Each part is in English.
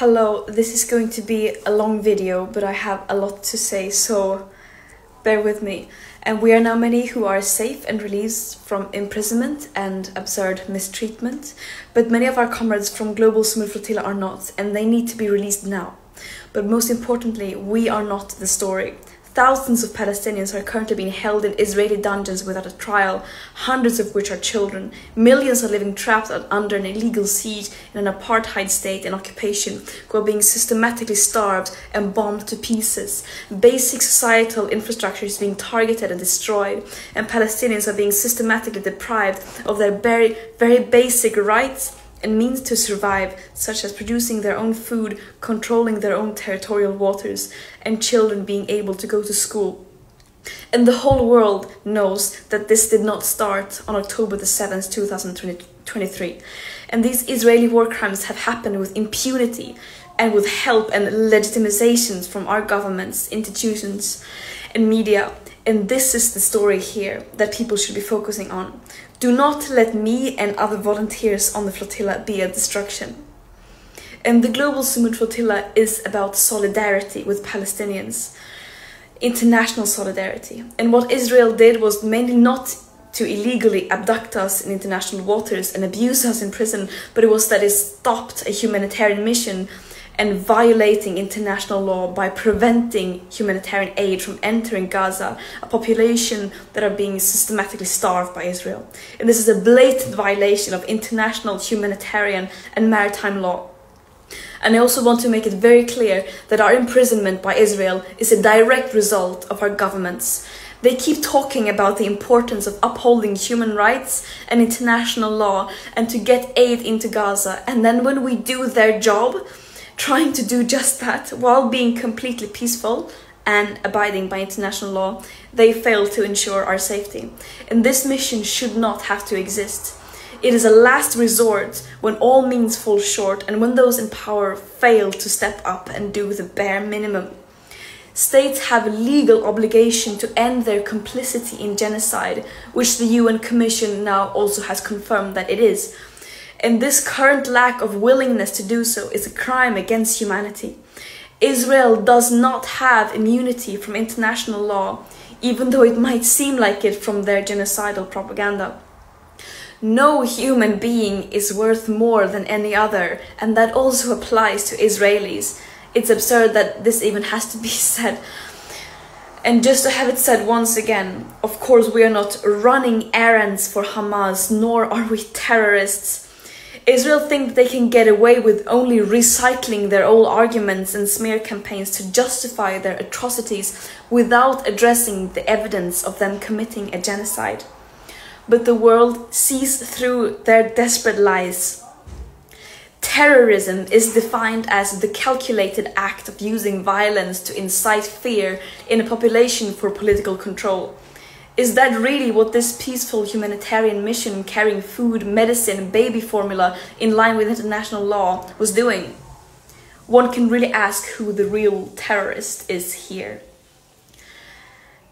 Hello, this is going to be a long video, but I have a lot to say, so bear with me. And we are now many who are safe and released from imprisonment and absurd mistreatment, but many of our comrades from Global Summit Flotilla are not, and they need to be released now. But most importantly, we are not the story. Thousands of Palestinians are currently being held in Israeli dungeons without a trial, hundreds of which are children. Millions are living trapped under an illegal siege in an apartheid state and occupation, who are being systematically starved and bombed to pieces. Basic societal infrastructure is being targeted and destroyed, and Palestinians are being systematically deprived of their very basic rights and means to survive, such as producing their own food, controlling their own territorial waters, and children being able to go to school. And the whole world knows that this did not start on October the 7th, 2023. And these Israeli war crimes have happened with impunity and with help and legitimizations from our governments, institutions, and media. And this is the story here that people should be focusing on. Do not let me and other volunteers on the flotilla be a distraction. And the Global Summit Flotilla is about solidarity with Palestinians, international solidarity. And what Israel did was mainly not to illegally abduct us in international waters and abuse us in prison, but it was that it stopped a humanitarian mission and violating international law by preventing humanitarian aid from entering Gaza, a population that are being systematically starved by Israel. And this is a blatant violation of international humanitarian and maritime law. And I also want to make it very clear that our imprisonment by Israel is a direct result of our governments. They keep talking about the importance of upholding human rights and international law and to get aid into Gaza. And then when we do their job, trying to do just that while being completely peaceful and abiding by international law, they fail to ensure our safety. And this mission should not have to exist. It is a last resort when all means fall short and when those in power fail to step up and do the bare minimum. States have a legal obligation to end their complicity in genocide, which the UN Commission now also has confirmed that it is. And this current lack of willingness to do so is a crime against humanity. Israel does not have immunity from international law, even though it might seem like it from their genocidal propaganda. No human being is worth more than any other, and that also applies to Israelis. It's absurd that this even has to be said. And just to have it said once again, of course we are not running errands for Hamas, nor are we terrorists. Israel think they can get away with only recycling their old arguments and smear campaigns to justify their atrocities without addressing the evidence of them committing a genocide. But the world sees through their desperate lies. Terrorism is defined as the calculated act of using violence to incite fear in a population for political control. Is that really what this peaceful humanitarian mission carrying food, medicine, baby formula in line with international law was doing? One can really ask who the real terrorist is here.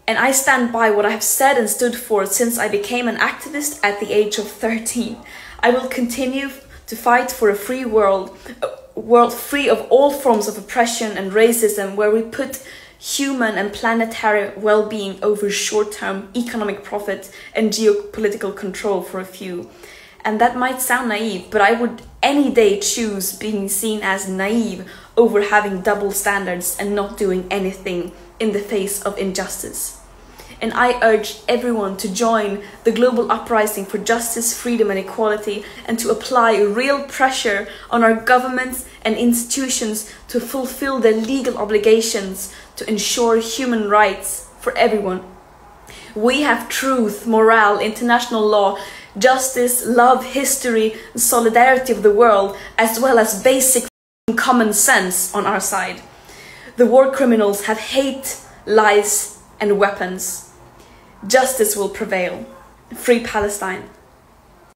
And I stand by what I have said and stood for since I became an activist at the age of 13. I will continue to fight for a free world, a world free of all forms of oppression and racism, where we put human and planetary well-being over short-term economic profit and geopolitical control for a few. And that might sound naive, but I would any day choose being seen as naive over having double standards and not doing anything in the face of injustice. And I urge everyone to join the global uprising for justice, freedom and equality, and to apply real pressure on our governments and institutions to fulfill their legal obligations to ensure human rights for everyone. We have truth, morale, international law, justice, love, history, and solidarity of the world, as well as basic common sense on our side. The war criminals have hate, lies, and weapons. Justice will prevail. Free Palestine.